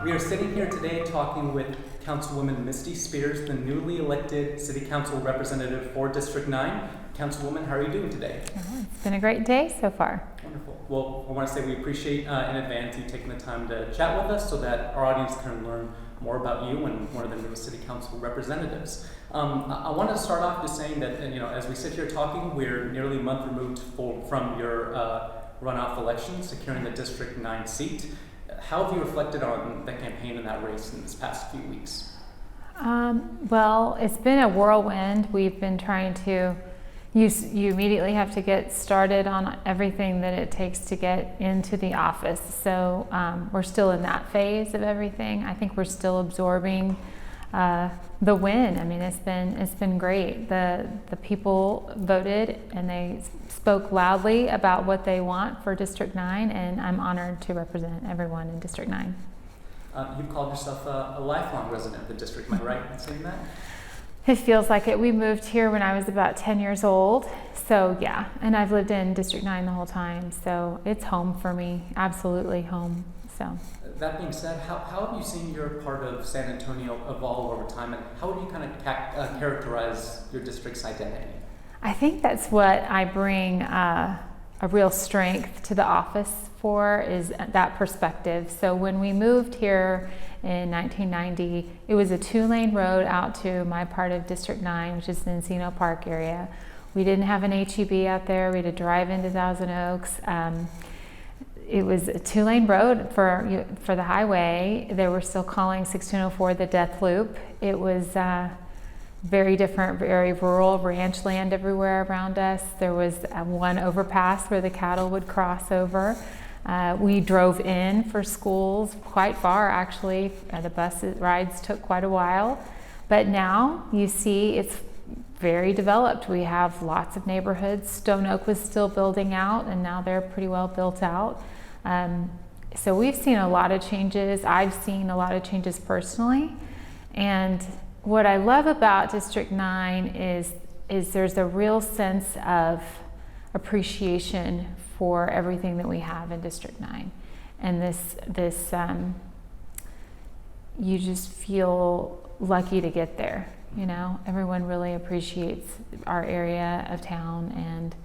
We are sitting here today talking with Councilwoman Misty, the newly elected City Council representative for District 9. Councilwoman, how are you doing today? It's been a great day so far. Wonderful. Well, I want to say we appreciate in advance you taking the time to chat with us so that our audience can learn more about you and one of the newest City Council representatives. I want to start off just saying that, as we sit here talking, we're nearly a month removed from your runoff election, securing the District 9 seat. How have you reflected on the campaign and that race in this past few weeks? Well, it's been a whirlwind. We've been trying to, you immediately have to get started on everything that it takes to get into the office. So we're still in that phase of everything. I think we're still absorbing the win. I mean, it's been great. The people voted and they spoke loudly about what they want for District 9, and I'm honored to represent everyone in District 9. You've called yourself a lifelong resident of the district, am I right in saying that? It feels like it. We moved here when I was about 10 years old. So yeah, and I've lived in District 9 the whole time. So it's home for me, absolutely home. So. That being said, how have you seen your part of San Antonio evolve over time, and how would you kind of characterize your district's identity? I think that's what I bring a real strength to the office for, is that perspective. So when we moved here in 1990, it was a 2-lane road out to my part of District 9, which is the Encino Park area. We didn't have an HEB out there. We had to drive into Thousand Oaks. It was a 2-lane road for the highway. They were still calling 1604 the death loop. It was very different, very rural, ranch land everywhere around us. There was one overpass where the cattle would cross over. We drove in for schools quite far, actually. The bus rides took quite a while. But now you see it's very developed. We have lots of neighborhoods. Stone Oak was still building out, and now they're pretty well built out. So we've seen a lot of changes. I've seen a lot of changes personally. And what I love about District 9 is there's a real sense of appreciation for everything that we have in District 9. And this you just feel lucky to get there. Everyone really appreciates our area of town, and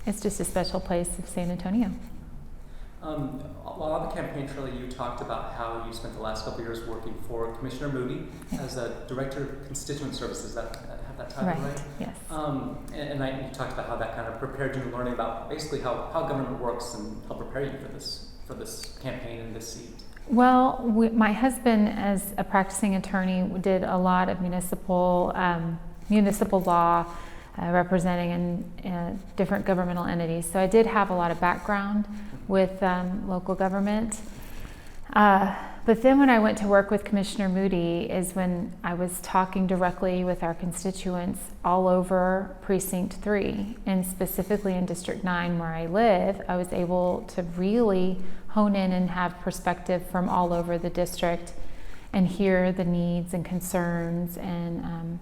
it's just a special place of San Antonio. While on the campaign trail, you talked about how you spent the last couple of years working for Commissioner Moody as a Director of Constituent Services. Have that title right? Yes. You talked about how that kind of prepared you in learning about basically how government works and helped prepare you for this campaign and this seat. Well, my husband, as a practicing attorney, did a lot of municipal law, representing in different governmental entities. So I did have a lot of background with local government. But then when I went to work with Commissioner Moody is when I was talking directly with our constituents all over Precinct 3, and specifically in District 9 where I live. I was able to really hone in and have perspective from all over the district and hear the needs and concerns, and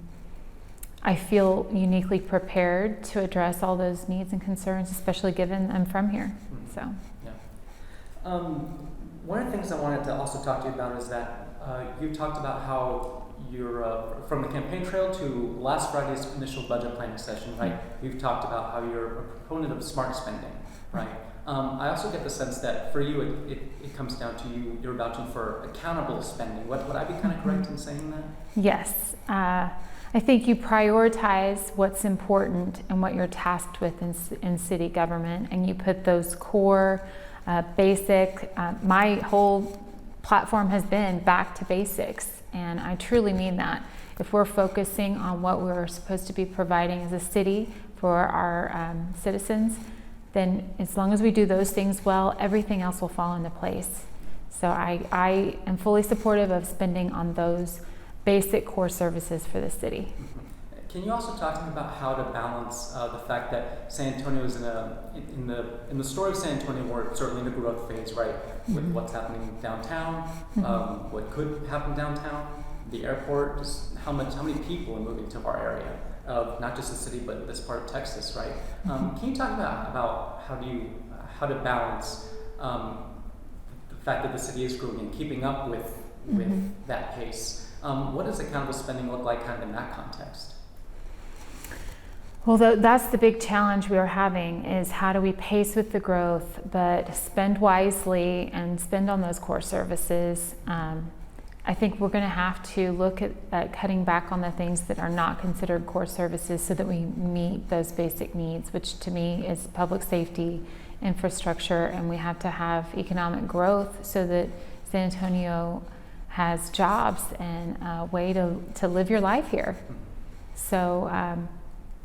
I feel uniquely prepared to address all those needs and concerns, especially given I'm from here. So. Yeah. One of the things I wanted to also talk to you about is that you talked about how you're from the campaign trail to last Friday's initial budget planning session, right? You've talked about how you're a proponent of smart spending, right? I also get the sense that for you, it comes down to you're vouching for accountable spending. Would I be kind of correct in saying that? Yes. I think you prioritize what's important and what you're tasked with in city government, and you put those core basic, my whole platform has been back to basics, and I truly mean that. If we're focusing on what we're supposed to be providing as a city for our citizens, then as long as we do those things well, everything else will fall into place. So I am fully supportive of spending on those basic core services for the city. Can you also talk to me about how to balance the fact that San Antonio is in the story of San Antonio, we're certainly in the growth phase, right? With what's happening downtown, what could happen downtown, the airport, just how many people are moving to our area of not just the city but this part of Texas, right? Can you talk about how to balance fact that the city is growing and keeping up with that pace. What does accountable spending look like kind of in that context? Well, that's the big challenge we are having, is how do we pace with the growth, but spend wisely and spend on those core services. I think we're going to have to look at cutting back on the things that are not considered core services so that we meet those basic needs, which to me is public safety, infrastructure, and we have to have economic growth so that San Antonio has jobs and a way to live your life here. So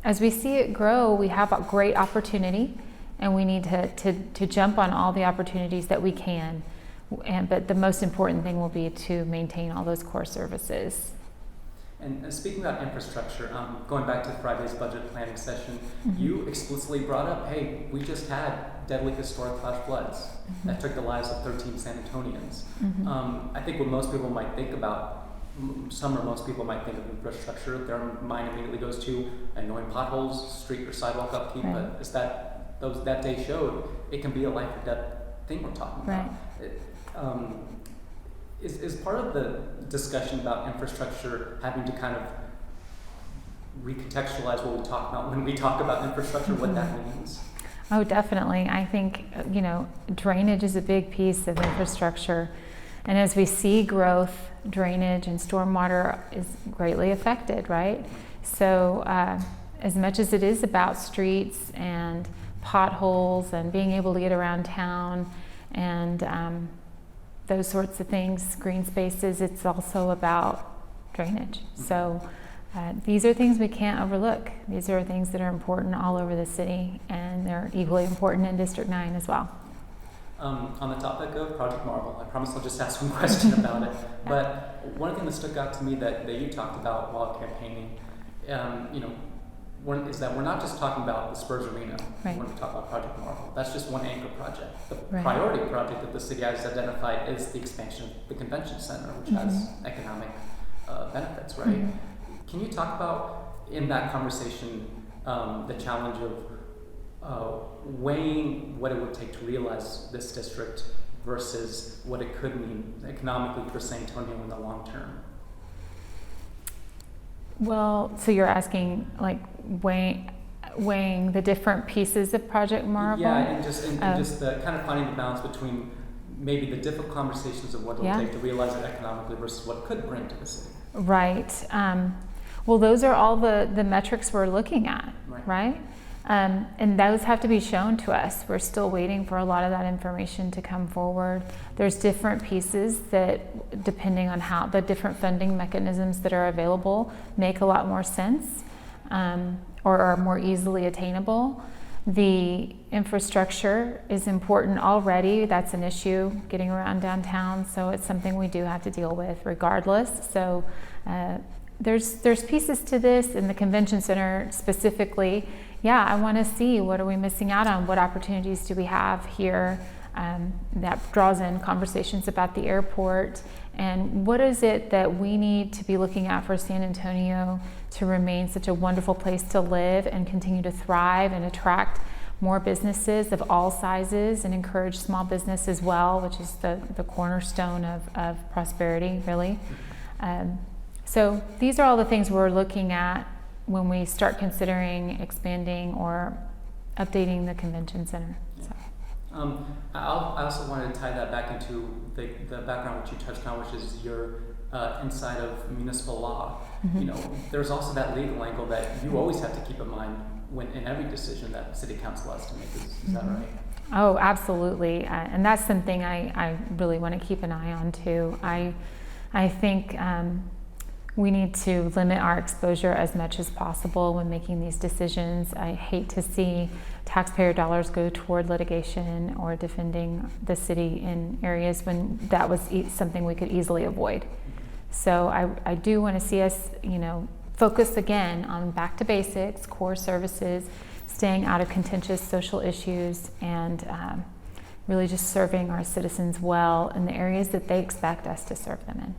as we see it grow, we have a great opportunity, and we need to jump on all the opportunities that we can. But the most important thing will be to maintain all those core services. And speaking about infrastructure, going back to Friday's budget planning session, you explicitly brought up, hey, we just had deadly historic flash floods that took the lives of 13 San Antonians. I think what most people might think about most people might think of infrastructure, their mind immediately goes to annoying potholes, street or sidewalk upkeep, but as that day showed, it can be a life or death thing we're talking about. Is part of the discussion about infrastructure having to kind of recontextualize what we talk about when we talk about infrastructure, what that means? Oh, definitely. I think, drainage is a big piece of infrastructure. And as we see growth, drainage and stormwater is greatly affected, right? So as much as it is about streets and potholes and being able to get around town and those sorts of things, green spaces, it's also about drainage. So these are things we can't overlook. These are things that are important all over the city, and they're equally important in District 9 as well. On the topic of Project Marvel, I promise I'll just ask one question about it. But one thing that stuck out to me that you talked about while campaigning, is that we're not just talking about the Spurs Arena when we talk about Project Marvel. That's just one anchor project. The priority project that the city has identified is the expansion of the convention center, which has economic benefits, right? Can you talk about, in that conversation, the challenge of weighing what it would take to realize this district versus what it could mean economically for San Antonio in the long term? Well, so you're asking like weighing the different pieces of Project Marvel? Yeah, and just the kind of finding the balance between maybe the difficult conversations of what it will take to realize it economically versus what it could bring to the city. Right. Well, those are all the metrics we're looking at, right? And those have to be shown to us. We're still waiting for a lot of that information to come forward. There's different pieces that, depending on how the different funding mechanisms that are available, make a lot more sense or are more easily attainable. The infrastructure is important already. That's an issue, getting around downtown, so it's something we do have to deal with regardless. So there's pieces to this. In the convention center specifically, I want to see what are we missing out on, what opportunities do we have here. That draws in conversations about the airport, and what is it that we need to be looking at for San Antonio to remain such a wonderful place to live and continue to thrive and attract more businesses of all sizes and encourage small business as well, which is the cornerstone of prosperity, really. So these are all the things we're looking at when we start considering expanding or updating the convention center. So. I also wanted to tie that back into the background which you touched on, which is your insight of municipal law. There's also that legal angle that you always have to keep in mind in every decision that city council has to make. Is that right? Oh, absolutely. And that's something I really want to keep an eye on too. I think we need to limit our exposure as much as possible when making these decisions. I hate to see taxpayer dollars go toward litigation or defending the city in areas when that was something we could easily avoid. So I do want to see us, focus again on back to basics, core services, staying out of contentious social issues, and really just serving our citizens well in the areas that they expect us to serve them in.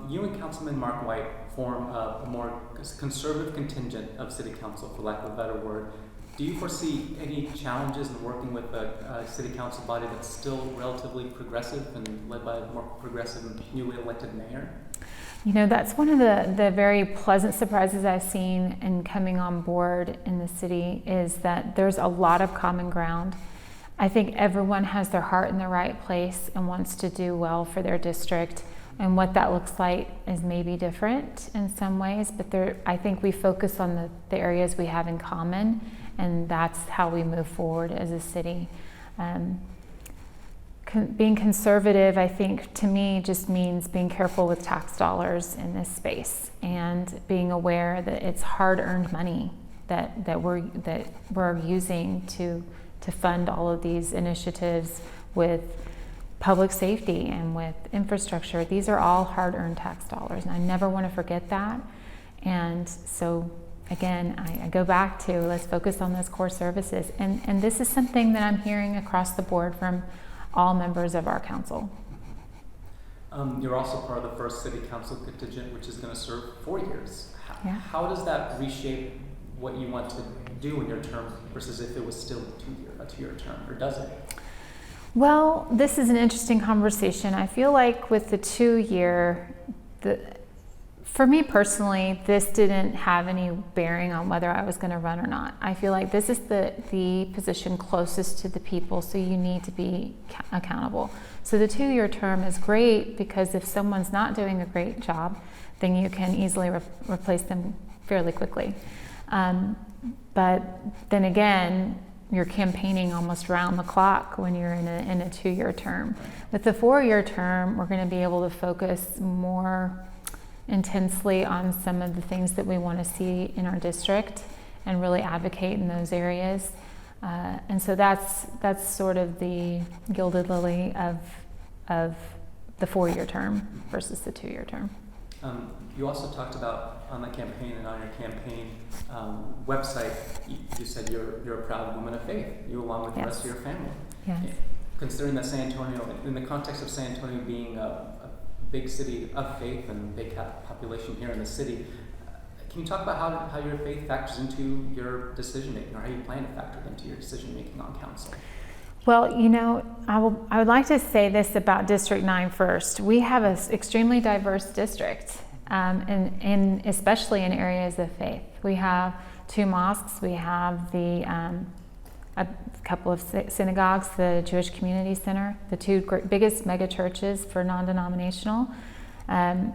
You and Councilman Mark White form a more conservative contingent of City Council, for lack of a better word. Do you foresee any challenges in working with a city council body that's still relatively progressive and led by a more progressive and newly elected mayor? You know, that's one of the very pleasant surprises I've seen in coming on board in the city, is that there's a lot of common ground. I think everyone has their heart in the right place and wants to do well for their district. And what that looks like is maybe different in some ways, but I think we focus on the areas we have in common, and that's how we move forward as a city. Being conservative, I think, to me, just means being careful with tax dollars in this space and being aware that it's hard-earned money that we're using to fund all of these initiatives with public safety and with infrastructure. These are all hard-earned tax dollars, and I never want to forget that. And so, again, I go back to, let's focus on those core services. And this is something that I'm hearing across the board from all members of our council. You're also part of the first city council contingent, which is going to serve 4 years. Yeah. How does that reshape what you want to do in your term versus if it was still a two-year term, or does it? Well, this is an interesting conversation. I feel like with the 2-year, for me personally, this didn't have any bearing on whether I was going to run or not. I feel like this is the position closest to the people, so you need to be accountable. So the 2-year term is great because if someone's not doing a great job, then you can easily replace them fairly quickly. But then again, you're campaigning almost round the clock when you're in a 2-year term. With the 4-year term, we're going to be able to focus more intensely on some of the things that we want to see in our district and really advocate in those areas. And so that's sort of the gilded lily of the 4-year term versus the 2-year term. You also talked about on the campaign and on your campaign website, you said you're a proud woman of faith, you along with the rest of your family. Yes. Considering that San Antonio, in the context of San Antonio being a big city of faith and big population here in the city, can you talk about how your faith factors into your decision making, or how you plan to factor it into your decision making on council? Well, you know, I would like to say this about District 9 first. We have an extremely diverse district, and especially in areas of faith. We have 2 mosques, we have a couple of synagogues, the Jewish Community Center, the 2 biggest mega churches for non-denominational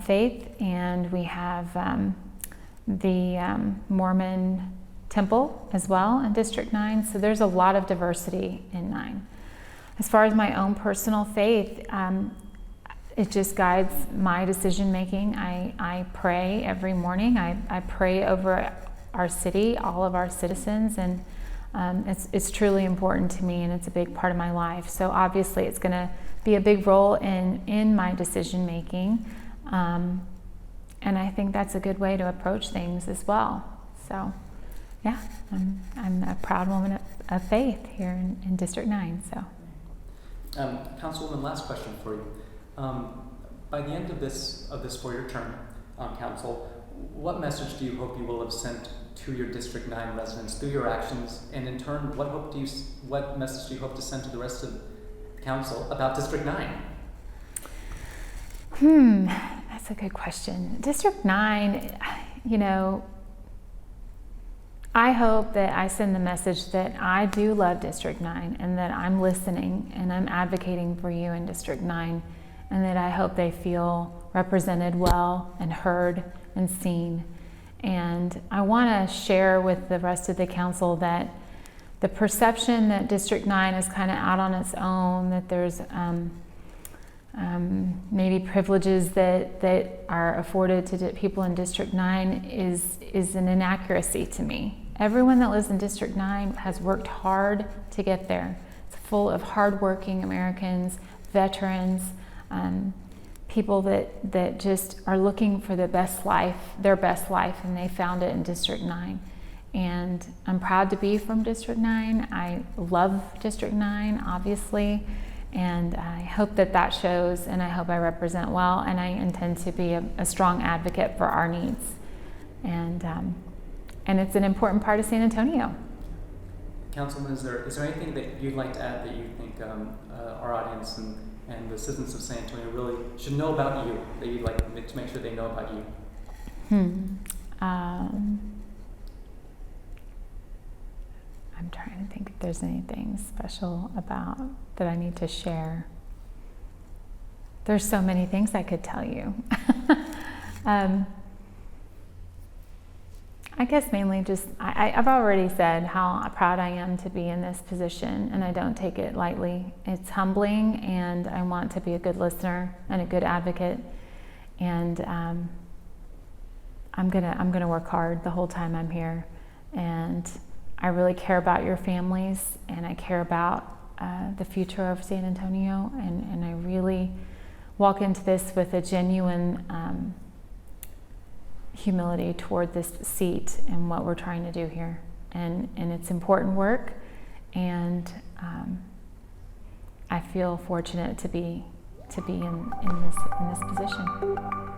faith, and we have the Mormon Temple as well in District 9. So there's a lot of diversity in 9. As far as my own personal faith, it just guides my decision making. I pray every morning. I pray over our city, all of our citizens, and it's truly important to me, and it's a big part of my life. So obviously it's going to be a big role in my decision making, and I think that's a good way to approach things as well. So yeah, I'm a proud woman of faith here in District 9. So, Councilwoman, last question for you. By the end of this 4-year term on council, what message do you hope you will have sent to your District 9 residents through your actions, and in turn, what message do you hope to send to the rest of the council about District 9? That's a good question. District 9, you know, I hope that I send the message that I do love District 9 and that I'm listening and I'm advocating for you in District 9, and that I hope they feel represented well and heard and seen. And I want to share with the rest of the council that the perception that District 9 is kind of out on its own, that there's maybe privileges that are afforded to people in District 9 is an inaccuracy to me. Everyone that lives in District 9 has worked hard to get there. It's full of hardworking Americans, veterans, people that just are looking for their best life, and they found it in District 9. And I'm proud to be from District 9. I love District 9, obviously, and I hope that shows, and I hope I represent well, and I intend to be a strong advocate for our needs. And it's an important part of San Antonio. Councilwoman, is there anything that you'd like to add that you think our audience and the citizens of San Antonio really should know about you, that you'd like to make sure they know about you? I'm trying to think if there's anything special about that I need to share. There's so many things I could tell you. I guess mainly just, I've already said how proud I am to be in this position, and I don't take it lightly. It's humbling, and I want to be a good listener and a good advocate, and I'm gonna work hard the whole time I'm here, and I really care about your families, and I care about the future of San Antonio, and I really walk into this with a genuine humility toward this seat and what we're trying to do here, and it's important work, and I feel fortunate to be in this position.